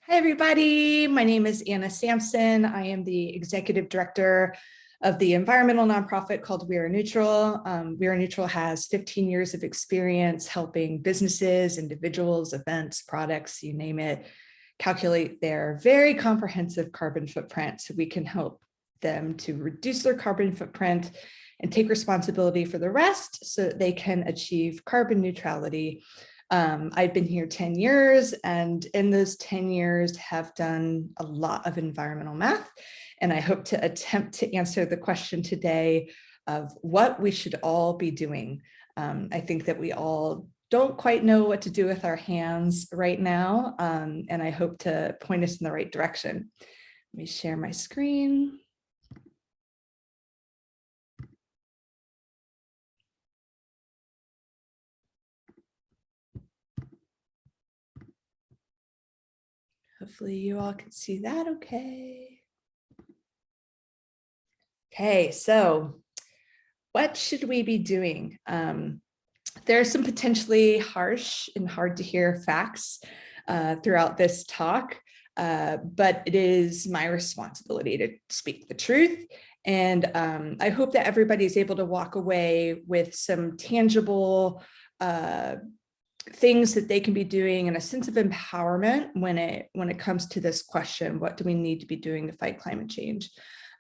Hi, everybody. My name is Anna Sampson. I am the executive director of the environmental nonprofit called We Are Neutral. We Are Neutral has 15 years of experience helping businesses, individuals, events, products, you name it, calculate their very comprehensive carbon footprint so we can help them to reduce their carbon footprint and take responsibility for the rest so that they can achieve carbon neutrality. I've been here 10 years, and in those 10 years have done a lot of environmental math. And I hope to attempt to answer the question today of what we should all be doing. I think that we all don't quite know what to do with our hands right now, and I hope to point us in the right direction. Let me share my screen. Hopefully you all can see that okay. Okay, so what should we be doing? There are some potentially harsh and hard to hear facts throughout this talk, but it is my responsibility to speak the truth. And I hope that everybody's able to walk away with some tangible things that they can be doing and a sense of empowerment when it comes to this question, what do we need to be doing to fight climate change?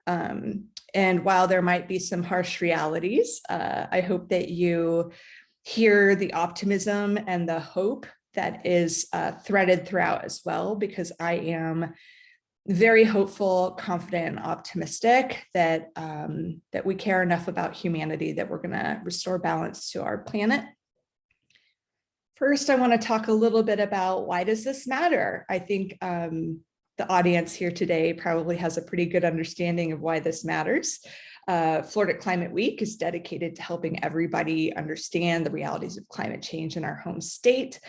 And while there might be some harsh realities, I hope that you hear the optimism and the hope that is threaded throughout as well, because I am very hopeful, confident, and optimistic that, that we care enough about humanity that we're going to restore balance to our planet. First, I want to talk a little bit about why does this matter? I think the audience here today probably has a pretty good understanding of why this matters. Florida Climate Week is dedicated to helping everybody understand the realities of climate change in our home state.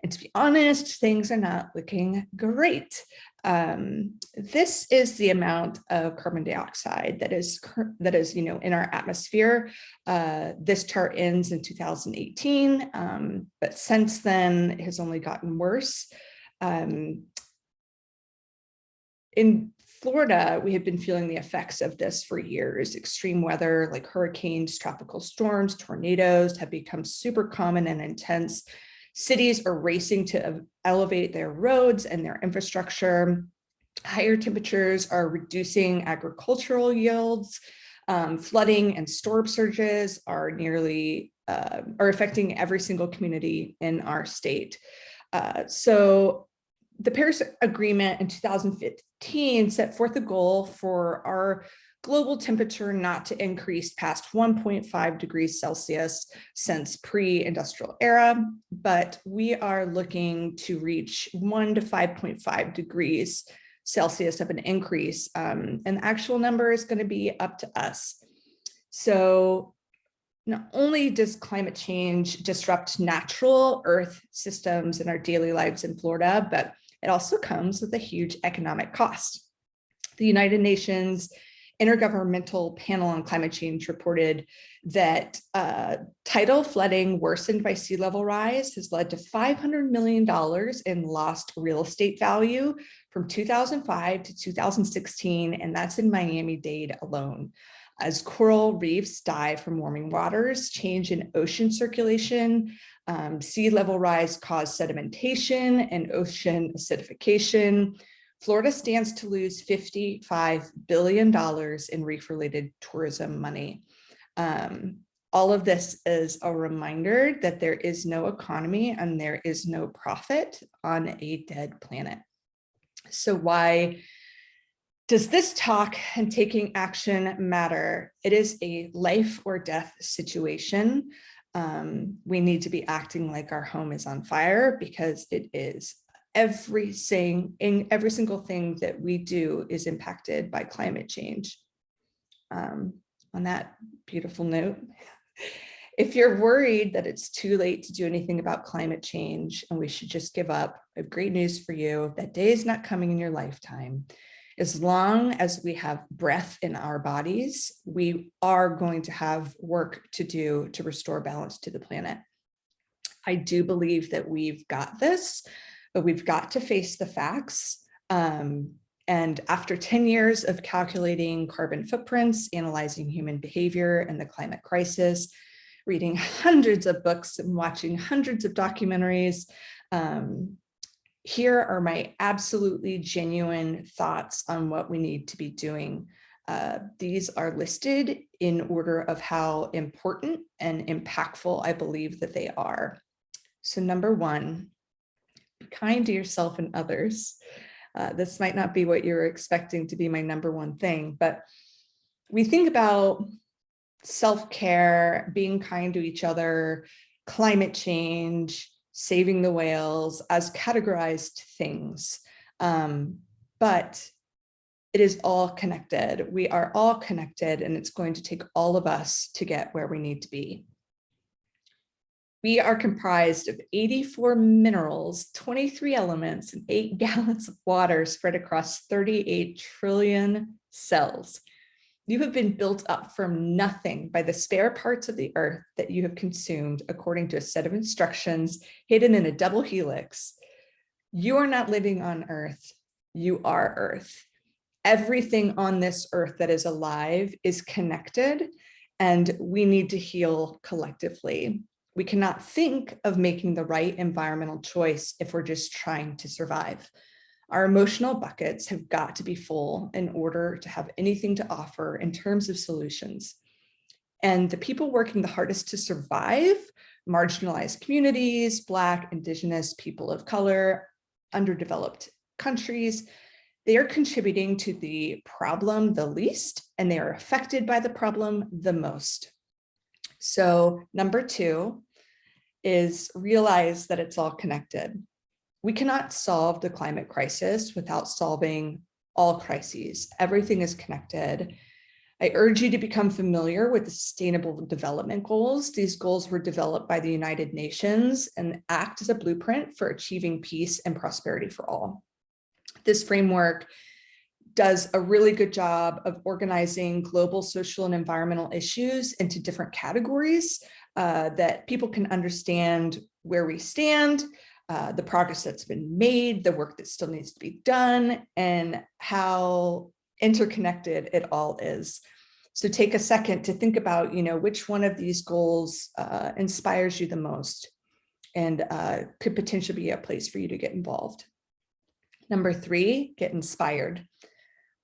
And to be honest, things are not looking great. This is the amount of carbon dioxide that is in our atmosphere. This chart ends in 2018, but since then it has only gotten worse. In Florida, we have been feeling the effects of this for years. Extreme weather like hurricanes, tropical storms, tornadoes have become super common and intense. Cities are racing to elevate their roads and their infrastructure. Higher temperatures are reducing agricultural yields. Flooding and storm surges are affecting every single community in our state. So the Paris Agreement in 2015 set forth a goal for our global temperature not to increase past 1.5 degrees Celsius since pre-industrial era, but we are looking to reach 1 to 5.5 degrees Celsius of an increase, and the actual number is going to be up to us. So not only does climate change disrupt natural Earth systems in our daily lives in Florida, but it also comes with a huge economic cost. The United Nations Intergovernmental Panel on Climate Change reported that tidal flooding worsened by sea level rise has led to $500 million in lost real estate value from 2005 to 2016, and that's in Miami-Dade alone. As coral reefs die from warming waters, change in ocean circulation, sea level rise caused sedimentation and ocean acidification, Florida stands to lose $55 billion in reef-related tourism money. All of this is a reminder that there is no economy and there is no profit on a dead planet. So why does this talk and taking action matter? It is a life or death situation. We need to be acting like our home is on fire, because it is. Every single thing that we do is impacted by climate change. On that beautiful note, if you're worried that it's too late to do anything about climate change and we should just give up, I have great news for you. That day is not coming in your lifetime. As long as we have breath in our bodies, we are going to have work to do to restore balance to the planet. I do believe that we've got this, but we've got to face the facts. And after 10 years of calculating carbon footprints, analyzing human behavior and the climate crisis, reading hundreds of books and watching hundreds of documentaries, here are my absolutely genuine thoughts on what we need to be doing. These are listed in order of how important and impactful I believe that they are. So number one, be kind to yourself and others. This might not be what you're expecting to be my number one thing, but we think about self-care, being kind to each other, climate change, saving the whales as categorized things. But it is all connected. We are all connected, and it's going to take all of us to get where we need to be. We are comprised of 84 minerals, 23 elements, and 8 gallons of water spread across 38 trillion cells. You have been built up from nothing by the spare parts of the earth that you have consumed according to a set of instructions hidden in a double helix. You are not living on earth, you are earth. Everything on this earth that is alive is connected, and we need to heal collectively. We cannot think of making the right environmental choice if we're just trying to survive. Our emotional buckets have got to be full in order to have anything to offer in terms of solutions. And the people working the hardest to survive, marginalized communities, Black, Indigenous, people of color, underdeveloped countries, they are contributing to the problem the least, and they are affected by the problem the most. So number two is realize that it's all connected. We cannot solve the climate crisis without solving all crises. Everything is connected. I urge you to become familiar with the Sustainable Development Goals. These goals were developed by the United Nations and act as a blueprint for achieving peace and prosperity for all. This framework does a really good job of organizing global social and environmental issues into different categories that people can understand where we stand, the progress that's been made, the work that still needs to be done, and how interconnected it all is. So take a second to think about, which one of these goals inspires you the most and could potentially be a place for you to get involved. Number three, get inspired.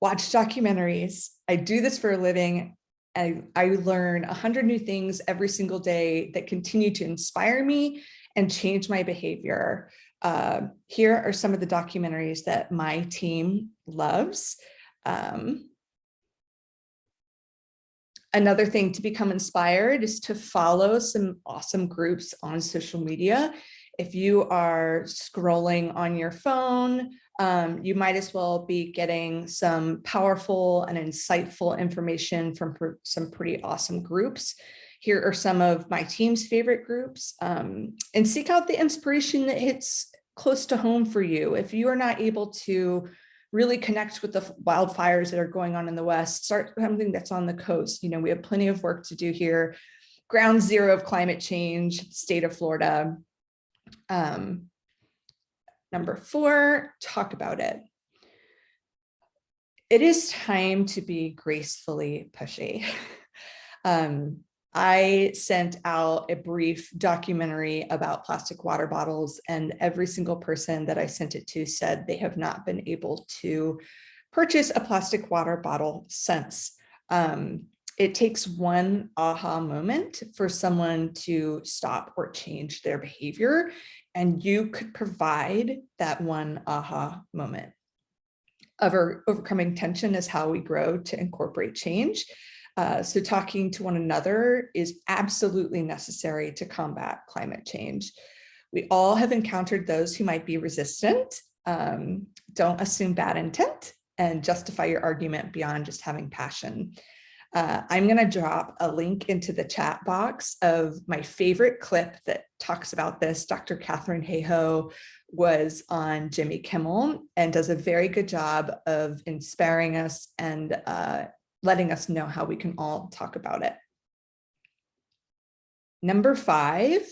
Watch documentaries. I do this for a living. I learn 100 new things every single day that continue to inspire me and change my behavior. Here are some of the documentaries that my team loves. Another thing to become inspired is to follow some awesome groups on social media. If you are scrolling on your phone, you might as well be getting some powerful and insightful information from some pretty awesome groups. Here are some of my team's favorite groups, and seek out the inspiration that hits close to home for you. If you are not able to really connect with the wildfires that are going on in the West, start something that's on the coast. We have plenty of work to do here. Ground zero of climate change, state of Florida. Number four, talk about it. It is time to be gracefully pushy. I sent out a brief documentary about plastic water bottles, and every single person that I sent it to said they have not been able to purchase a plastic water bottle since. It takes one aha moment for someone to stop or change their behavior, and you could provide that one aha moment. Overcoming tension is how we grow to incorporate change. So talking to one another is absolutely necessary to combat climate change. We all have encountered those who might be resistant. Don't assume bad intent and justify your argument beyond just having passion. I'm going to drop a link into the chat box of my favorite clip that talks about this. Dr. Catherine Hayhoe was on Jimmy Kimmel and does a very good job of inspiring us and letting us know how we can all talk about it. Number five,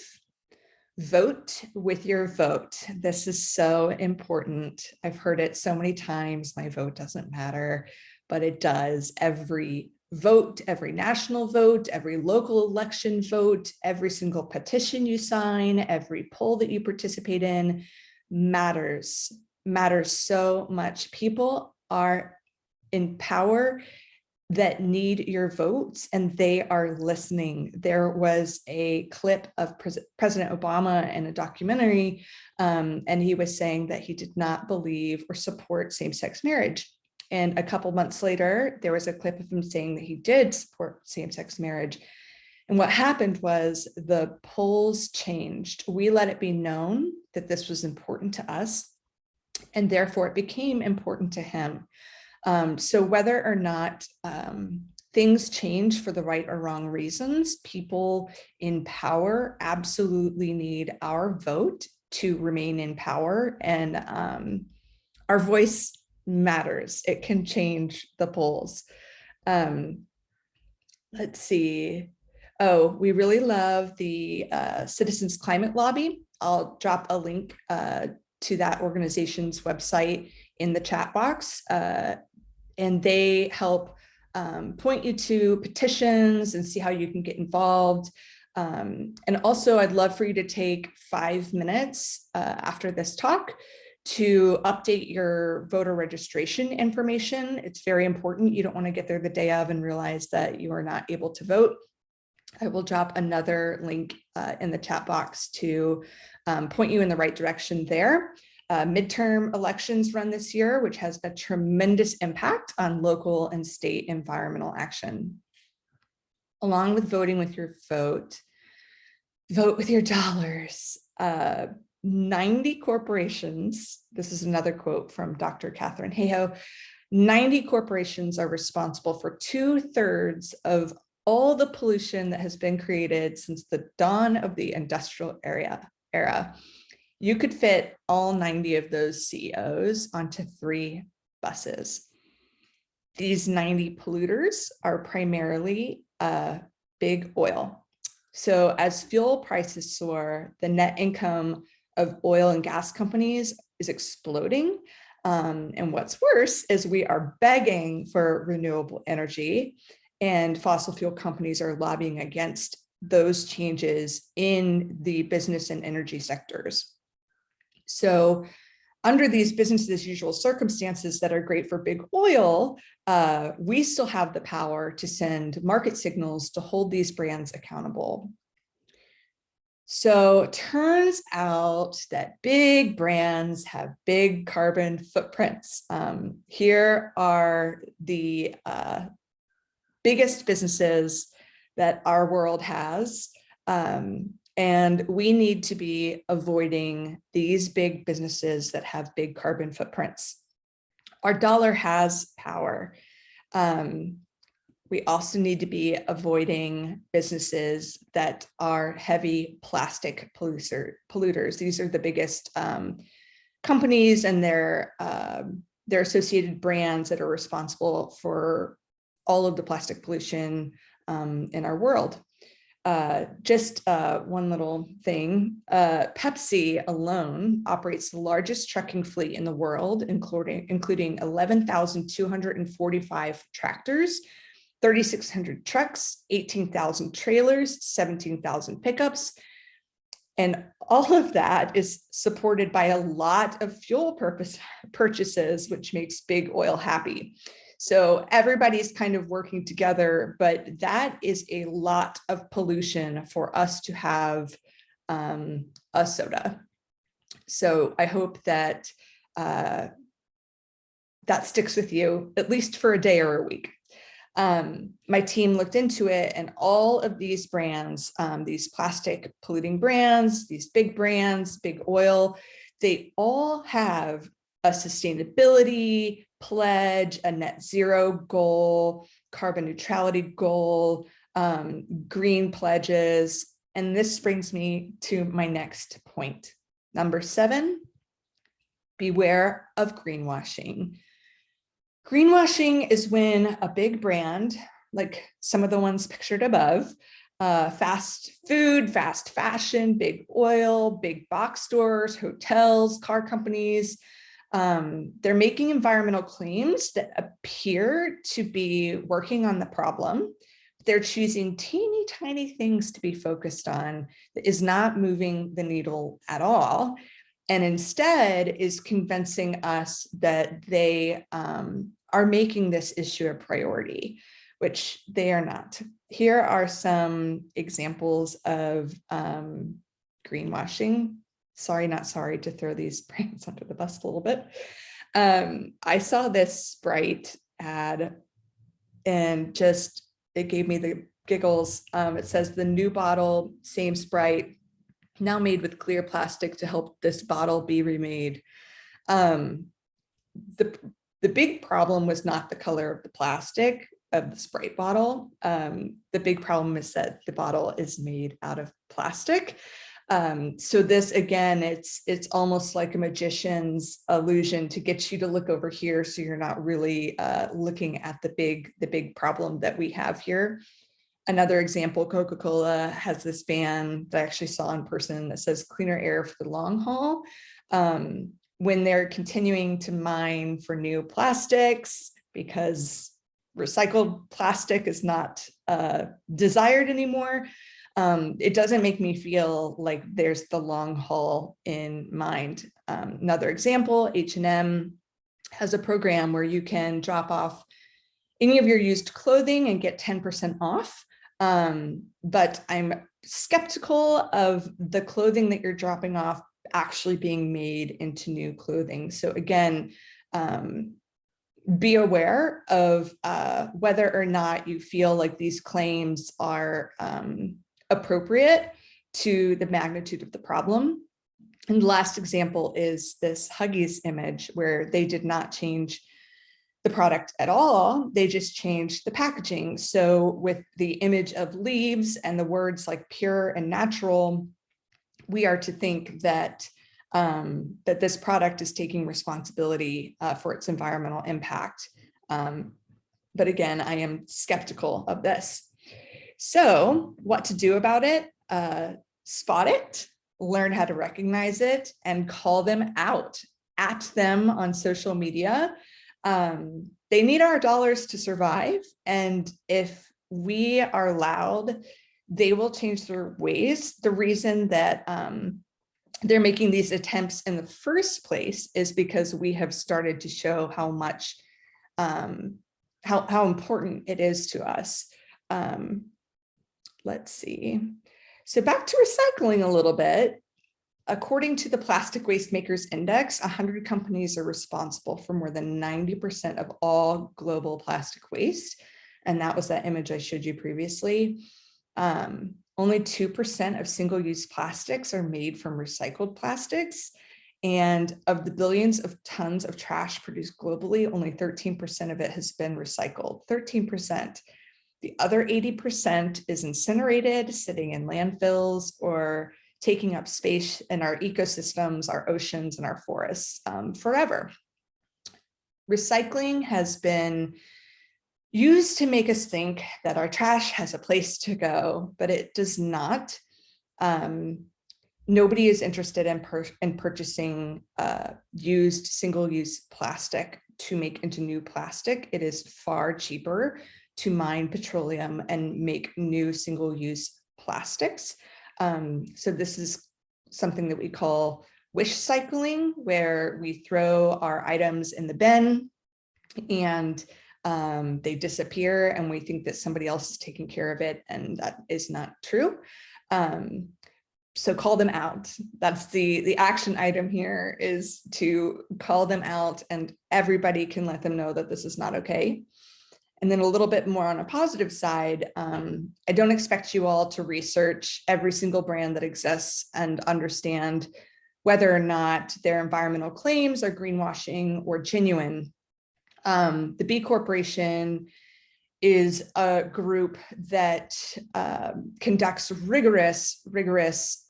Vote with your vote. This is so important. I've heard it so many times. My vote doesn't matter, but it does. Every vote, every national vote, every local election vote, every single petition you sign, every poll that you participate in matters so much. People are in power that need your votes, and they are listening. There was a clip of President Obama in a documentary, and he was saying that he did not believe or support same-sex marriage. And a couple months later, there was a clip of him saying that he did support same-sex marriage. And what happened was the polls changed. We let it be known that this was important to us, and therefore it became important to him. So whether or not things change for the right or wrong reasons, people in power absolutely need our vote to remain in power, and our voice matters. It can change the polls. Let's see. Oh, we really love the Citizens Climate Lobby. I'll drop a link to that organization's website in the chat box. And they help point you to petitions and see how you can get involved. And also, I'd love for you to take 5 minutes after this talk to update your voter registration information. It's very important. You don't want to get there the day of and realize that you are not able to vote. I will drop another link in the chat box to point you in the right direction there. Midterm elections run this year, which has a tremendous impact on local and state environmental action. Along with voting with your vote, vote with your dollars. 90 corporations, this is another quote from Dr. Catherine Hayhoe, 90 corporations are responsible for 2/3 of all the pollution that has been created since the dawn of the industrial era. You could fit all 90 of those CEOs onto 3 buses. These 90 polluters are primarily big oil. So as fuel prices soar, the net income of oil and gas companies is exploding. And what's worse is we are begging for renewable energy, and fossil fuel companies are lobbying against those changes in the business and energy sectors. So under these business as usual circumstances that are great for big oil, we still have the power to send market signals to hold these brands accountable. So it turns out that big brands have big carbon footprints. Here are the biggest businesses that our world has. And we need to be avoiding these big businesses that have big carbon footprints. Our dollar has power. We also need to be avoiding businesses that are heavy plastic polluters. These are the biggest companies and their associated brands that are responsible for all of the plastic pollution in our world. Just one little thing, Pepsi alone operates the largest trucking fleet in the world, including 11,245 tractors, 3,600 trucks, 18,000 trailers, 17,000 pickups. And all of that is supported by a lot of fuel purchases, which makes big oil happy. So everybody's kind of working together, but that is a lot of pollution for us to have a soda. So I hope that that sticks with you, at least for a day or a week. My team looked into it, and all of these brands, these plastic polluting brands, these big brands, big oil, they all have a sustainability pledge, a net zero goal, carbon neutrality goal, green pledges. And this brings me to my next point. Number 7, beware of greenwashing. Greenwashing is when a big brand, like some of the ones pictured above, fast food, fast fashion, big oil, big box stores, hotels, car companies. They're making environmental claims that appear to be working on the problem. They're choosing teeny tiny things to be focused on that is not moving the needle at all, and instead is convincing us that they are making this issue a priority, which they are not. Here are some examples of greenwashing. Sorry, not sorry to throw these brands under the bus a little bit. I saw this Sprite ad and just, it gave me the giggles. It says the new bottle, same Sprite, now made with clear plastic to help this bottle be remade. The big problem was not the color of the plastic of the Sprite bottle. The big problem is that the bottle is made out of plastic. So this, again, it's almost like a magician's illusion to get you to look over here, so you're not really looking at the big problem that we have here. Another example, Coca-Cola has this ban that I actually saw in person that says cleaner air for the long haul. When they're continuing to mine for new plastics because recycled plastic is not desired anymore, it doesn't make me feel like there's the long haul in mind. Another example, H&M has a program where you can drop off any of your used clothing and get 10% off. But I'm skeptical of the clothing that you're dropping off actually being made into new clothing. So again, be aware of whether or not you feel like these claims are appropriate to the magnitude of the problem. And the last example is this Huggies image where they did not change the product at all. They just changed the packaging. So with the image of leaves and the words like pure and natural, we are to think that that this product is taking responsibility for its environmental impact. But again, I am skeptical of this. So what to do about it? Spot it, learn how to recognize it, and call them out at them on social media. They need our dollars to survive. And if we are loud, they will change their ways. The reason that they're making these attempts in the first place is because we have started to show how much, how important it is to us. Let's see. So back to recycling a little bit. According to the Plastic Waste Makers Index, 100 companies are responsible for more than 90% of all global plastic waste. And that was that image I showed you previously. Only 2% of single-use plastics are made from recycled plastics. And of the billions of tons of trash produced globally, only 13% of it has been recycled, 13%. The other 80% is incinerated, sitting in landfills, or taking up space in our ecosystems, our oceans, and our forests forever. Recycling has been used to make us think that our trash has a place to go, but it does not. Nobody is interested in purchasing used single-use plastic to make into new plastic. It is far cheaper to mine petroleum and make new single-use plastics. So this is something that we call wish cycling, where we throw our items in the bin and they disappear and we think that somebody else is taking care of it, and that is not true. So call them out. That's the action item here, is to call them out, and everybody can let them know that this is not okay. And then a little bit more on a positive side, I don't expect you all to research every single brand that exists and understand whether or not their environmental claims are greenwashing or genuine. The B Corporation is a group that conducts rigorous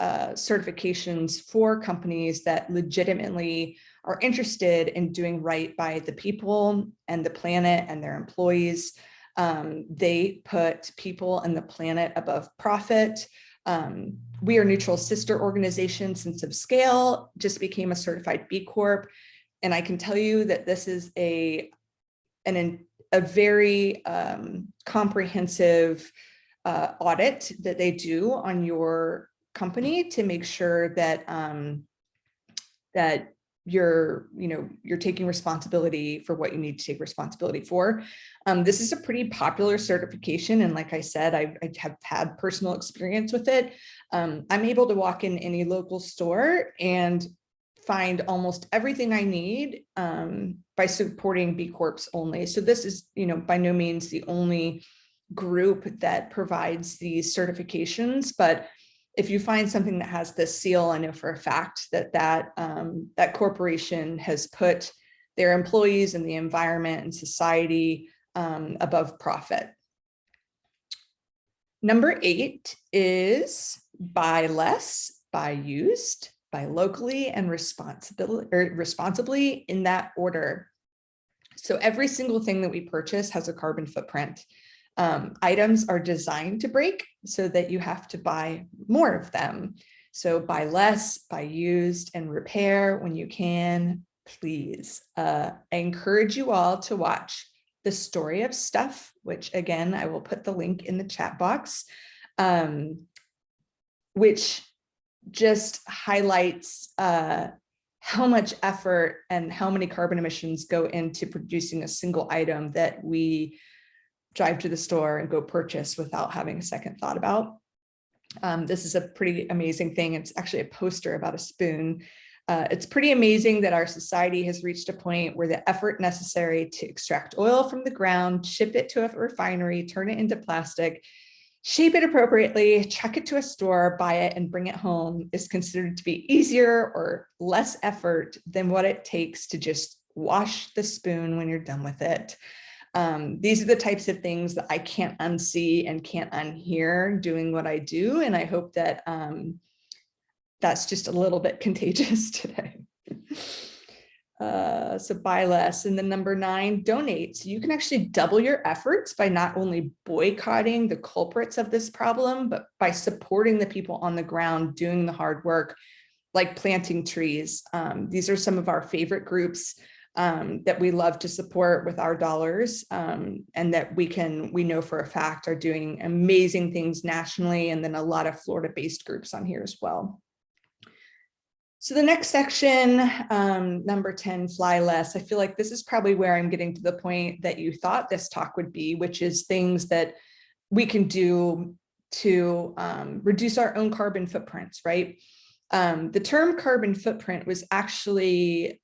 certifications for companies that legitimately are interested in doing right by the people and the planet and their employees. They put people and the planet above profit. We are Neutral Sister Organization, Sense of Scale, just became a certified B Corp. And I can tell you that this is a very comprehensive audit that they do on your company to make sure that that you're taking responsibility for what you need to take responsibility for. This is a pretty popular certification, and like I said, I have had personal experience with it. I'm able to walk in any local store and find almost everything I need by supporting B Corps only. So this is, by no means the only group that provides these certifications, but if you find something that has this seal, I know for a fact that that corporation has put their employees and the environment and society above profit. Number 8 is buy less, buy used, buy locally, and responsibly in that order. So every single thing that we purchase has a carbon footprint. Items are designed to break so that you have to buy more of them. So buy less, buy used, and repair when you can, please. I encourage you all to watch The Story of Stuff, which again, I will put the link in the chat box, which just highlights how much effort and how many carbon emissions go into producing a single item that we drive to the store and go purchase without having a second thought about. This is a pretty amazing thing. It's actually a poster about a spoon. It's pretty amazing that our society has reached a point where the effort necessary to extract oil from the ground, ship it to a refinery, turn it into plastic, shape it appropriately, chuck it to a store, buy it, and bring it home is considered to be easier or less effort than what it takes to just wash the spoon when you're done with it. These are the types of things that I can't unsee and can't unhear doing what I do. And I hope that that's just a little bit contagious today. So buy less. And then number 9, donate. So you can actually double your efforts by not only boycotting the culprits of this problem, but by supporting the people on the ground doing the hard work, like planting trees. These are some of our favorite groups that we love to support with our dollars, and that we know for a fact are doing amazing things nationally, and then a lot of Florida-based groups on here as well. So the next section, number 10, fly less. I feel like this is probably where I'm getting to the point that you thought this talk would be, which is things that we can do to reduce our own carbon footprints, right? The term carbon footprint was actually,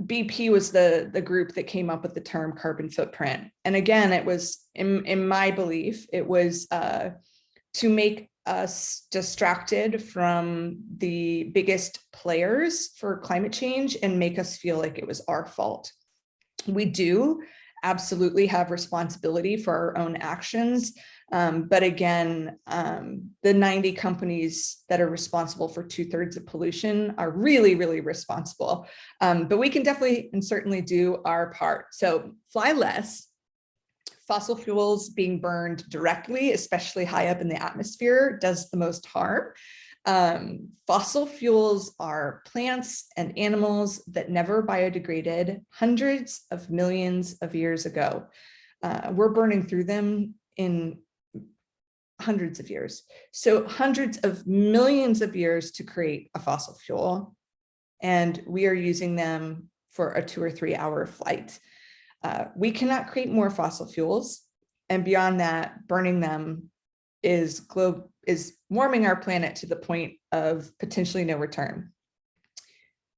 BP was the group that came up with the term carbon footprint. And again, it was, in my belief, it was to make us distracted from the biggest players for climate change and make us feel like it was our fault. We do absolutely have responsibility for our own actions. But again, the 90 companies that are responsible for 2/3 of pollution are really, really responsible. But we can definitely and certainly do our part. So fly less. Fossil fuels being burned directly, especially high up in the atmosphere, does the most harm. Fossil fuels are plants and animals that never biodegraded hundreds of millions of years ago. We're burning through them in hundreds of years. So hundreds of millions of years to create a fossil fuel. And we are using them for a 2 or 3 hour flight. We cannot create more fossil fuels. And beyond that, burning them is warming our planet to the point of potentially no return.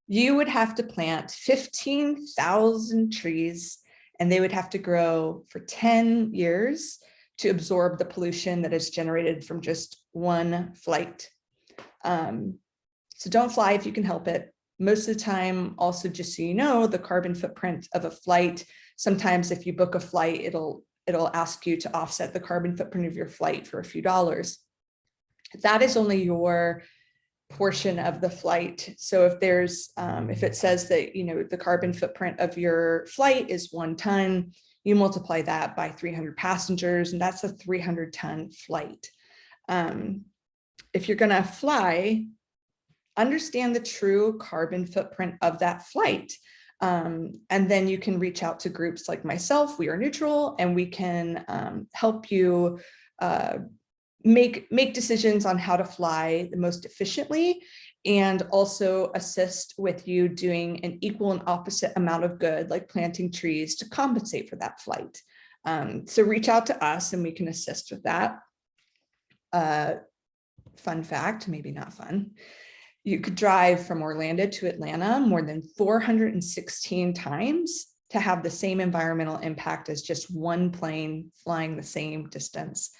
You would have to plant 15,000 trees, and they would have to grow for 10 years to absorb the pollution that is generated from just one flight. So don't fly if you can help it. Most of the time, also, just so you know, the carbon footprint of a flight, sometimes if you book a flight, it'll ask you to offset the carbon footprint of your flight for a few dollars. That is only your portion of the flight. So if there's, if it says that, the carbon footprint of your flight is 1 ton, you multiply that by 300 passengers, and that's a 300-ton flight. If you're gonna fly, understand the true carbon footprint of that flight. And then you can reach out to groups like myself, We Are Neutral, and we can help you make decisions on how to fly the most efficiently, and also assist with you doing an equal and opposite amount of good, like planting trees to compensate for that flight. So reach out to us and we can assist with that. Fun fact, maybe not fun. You could drive from Orlando to Atlanta more than 416 times to have the same environmental impact as just one plane flying the same distance.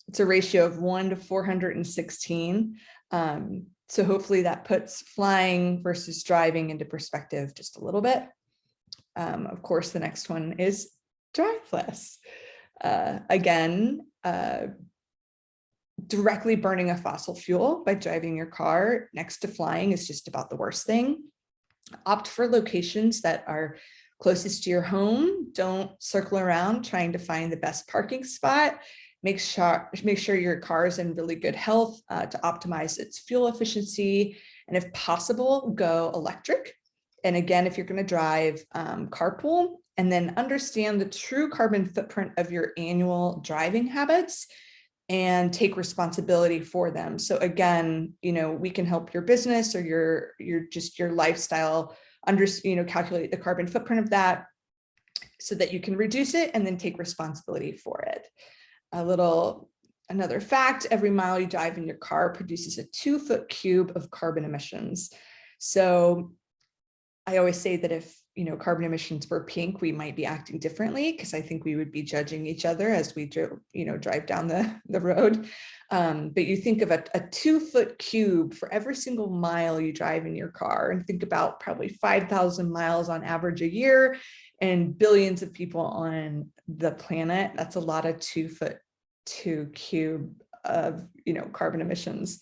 It's a ratio of 1 to 416. So hopefully that puts flying versus driving into perspective just a little bit. Of course, the next one is driveless. Again, directly burning a fossil fuel by driving your car next to flying is just about the worst thing. Opt for locations that are closest to your home. Don't circle around trying to find the best parking spot. Make sure your car is in really good health to optimize its fuel efficiency. And if possible, go electric. And again, if you're going to drive, carpool, and then understand the true carbon footprint of your annual driving habits and take responsibility for them. So again, we can help your business or your lifestyle calculate the carbon footprint of that so that you can reduce it and then take responsibility for it. Another fact, every mile you drive in your car produces a 2-foot cube of carbon emissions. So I always say that if, carbon emissions were pink, we might be acting differently, because I think we would be judging each other as we drive down the road. But you think of a 2-foot cube for every single mile you drive in your car, and think about probably 5,000 miles on average a year and billions of people on the planet. That's a lot of 2-foot cube of, carbon emissions.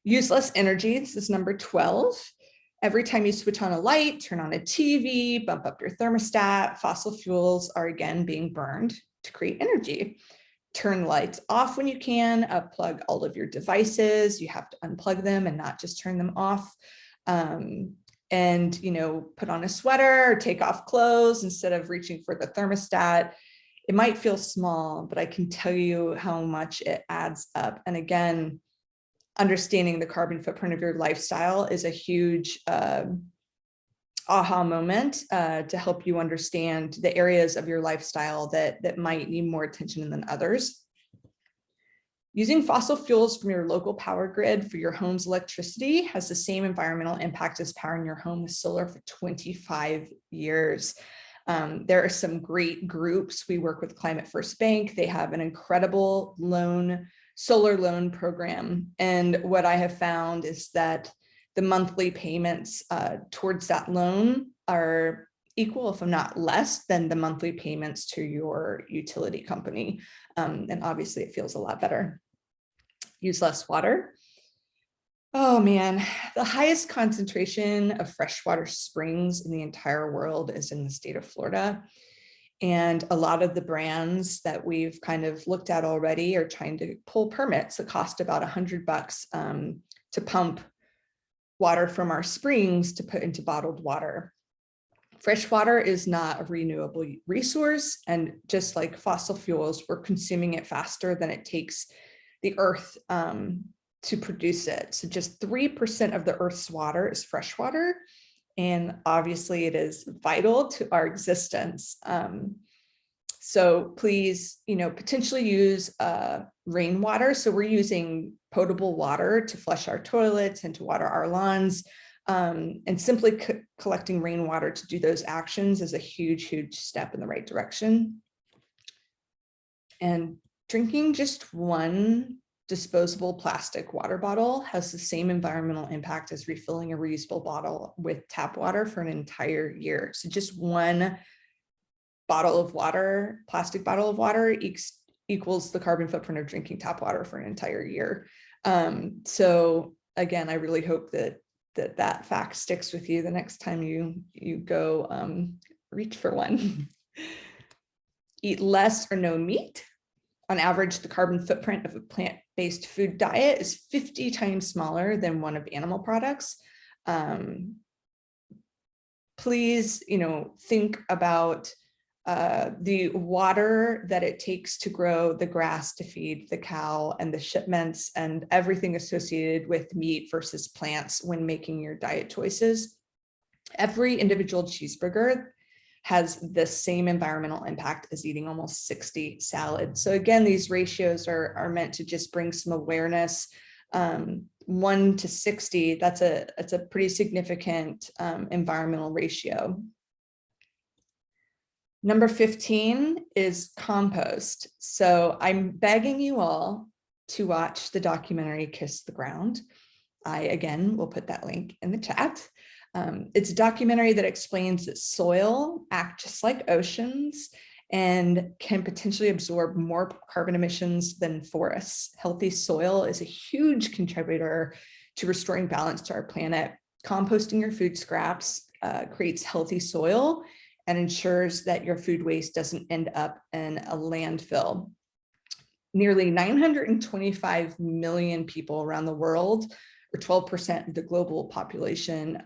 Use less energy. This is number 12. Every time you switch on a light, turn on a TV, bump up your thermostat, fossil fuels are again being burned to create energy. Turn lights off when you can, unplug all of your devices. You have to unplug them and not just turn them off. And, put on a sweater or take off clothes instead of reaching for the thermostat. It might feel small, but I can tell you how much it adds up. And again, understanding the carbon footprint of your lifestyle is a huge aha moment to help you understand the areas of your lifestyle that might need more attention than others. Using fossil fuels from your local power grid for your home's electricity has the same environmental impact as powering your home with solar for 25 years. There are some great groups. We work with Climate First Bank. They have an incredible solar loan program. And what I have found is that the monthly payments towards that loan are equal, if not less, than the monthly payments to your utility company. And obviously it feels a lot better. Use less water. Oh man, the highest concentration of freshwater springs in the entire world is in the state of Florida. And a lot of the brands that we've kind of looked at already are trying to pull permits that cost about $100 to pump water from our springs to put into bottled water. Fresh water is not a renewable resource. And just like fossil fuels, we're consuming it faster than it takes the earth to produce it. So just 3% of the earth's water is fresh water. And obviously it is vital to our existence. So please, potentially use rainwater. So we're using potable water to flush our toilets and to water our lawns. And simply collecting rainwater to do those actions is a huge, huge step in the right direction. And drinking just one disposable plastic water bottle has the same environmental impact as refilling a reusable bottle with tap water for an entire year. So just one bottle of water, plastic bottle of water, equals the carbon footprint of drinking tap water for an entire year. So again, I really hope that fact sticks with you the next time you go reach for one. Eat less or no meat. On average, the carbon footprint of a plant-based food diet is 50 times smaller than one of animal products. Please, think about the water that it takes to grow the grass to feed the cow, and the shipments and everything associated with meat versus plants when making your diet choices. Every individual cheeseburger has the same environmental impact as eating almost 60 salads. So again, these ratios are meant to just bring some awareness. 1 to 60, that's a pretty significant environmental ratio. Number 15 is compost. So I'm begging you all to watch the documentary Kiss the Ground. I, again, will put that link in the chat. It's a documentary that explains that soil acts just like oceans and can potentially absorb more carbon emissions than forests. Healthy soil is a huge contributor to restoring balance to our planet. Composting your food scraps creates healthy soil and ensures that your food waste doesn't end up in a landfill. Nearly 925 million people around the world, or 12% of the global population,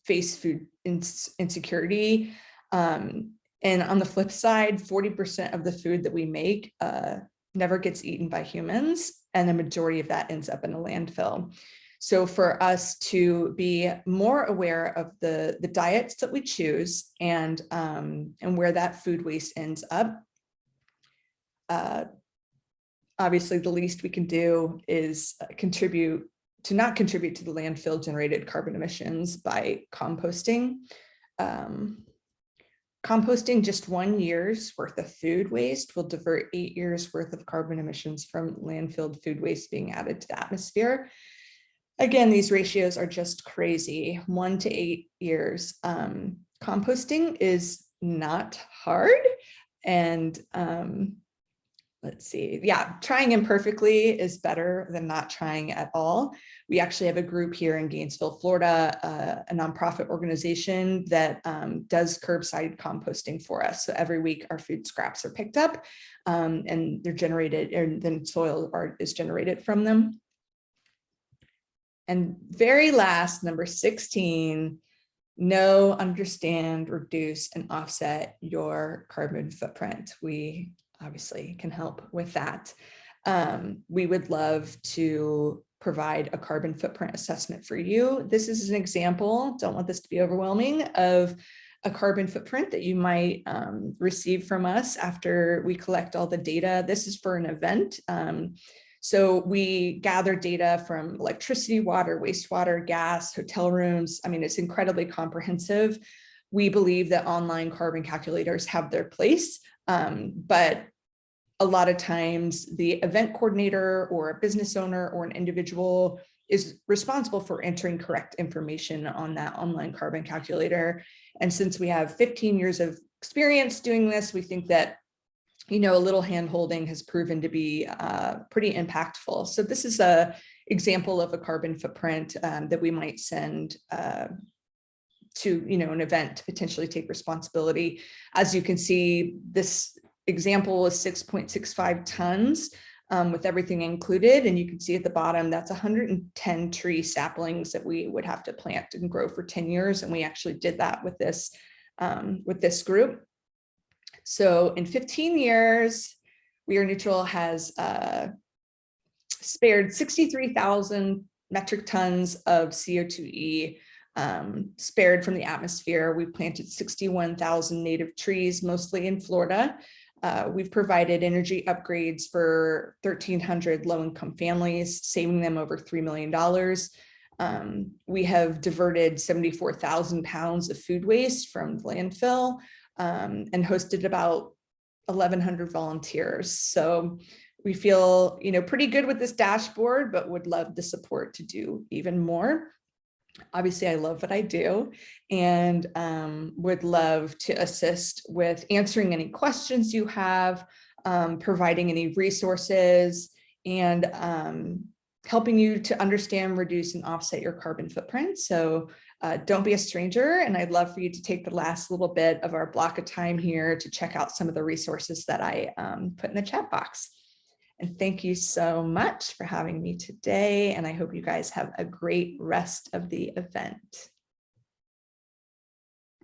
face food insecurity. And on the flip side, 40% of the food that we make never gets eaten by humans, and the majority of that ends up in a landfill. So for us to be more aware of the diets that we choose and where that food waste ends up, obviously the least we can do is not contribute to the landfill generated carbon emissions by composting. Composting just 1 year's worth of food waste will divert 8 years worth of carbon emissions from landfill food waste being added to the atmosphere. Again, these ratios are just crazy. 1 to 8 years. Composting is not hard. And let's see. Yeah, trying imperfectly is better than not trying at all. We actually have a group here in Gainesville, Florida, a nonprofit organization that does curbside composting for us. So every week our food scraps are picked up and they're generated, and then soil is generated from them. And very last, number 16, know, understand, reduce, and offset your carbon footprint. We obviously can help with that. We would love to provide a carbon footprint assessment for you. This is an example, don't want this to be overwhelming, of a carbon footprint that you might receive from us after we collect all the data. This is for an event. So we gather data from electricity, water, wastewater, gas, hotel rooms. I mean, it's incredibly comprehensive. We believe that online carbon calculators have their place, but a lot of times the event coordinator or a business owner or an individual is responsible for entering correct information on that online carbon calculator. And since we have 15 years of experience doing this, we think that a little hand-holding has proven to be pretty impactful. So this is an example of a carbon footprint that we might send to an event to potentially take responsibility. As you can see, this example is 6.65 tons with everything included. And you can see at the bottom, that's 110 tree saplings that we would have to plant and grow for 10 years. And we actually did that with this group. So in 15 years, We Are Neutral has spared 63,000 metric tons of CO2e spared from the atmosphere. We planted 61,000 native trees, mostly in Florida. We've provided energy upgrades for 1,300 low-income families, saving them over $3 million. We have diverted 74,000 pounds of food waste from the landfill and hosted about 1,100 volunteers. So we feel, pretty good with this dashboard, but would love the support to do even more. Obviously, I love what I do and would love to assist with answering any questions you have, providing any resources, and helping you to understand, reduce, and offset your carbon footprint. So don't be a stranger. And I'd love for you to take the last little bit of our block of time here to check out some of the resources that I put in the chat box. And thank you so much for having me today. And I hope you guys have a great rest of the event.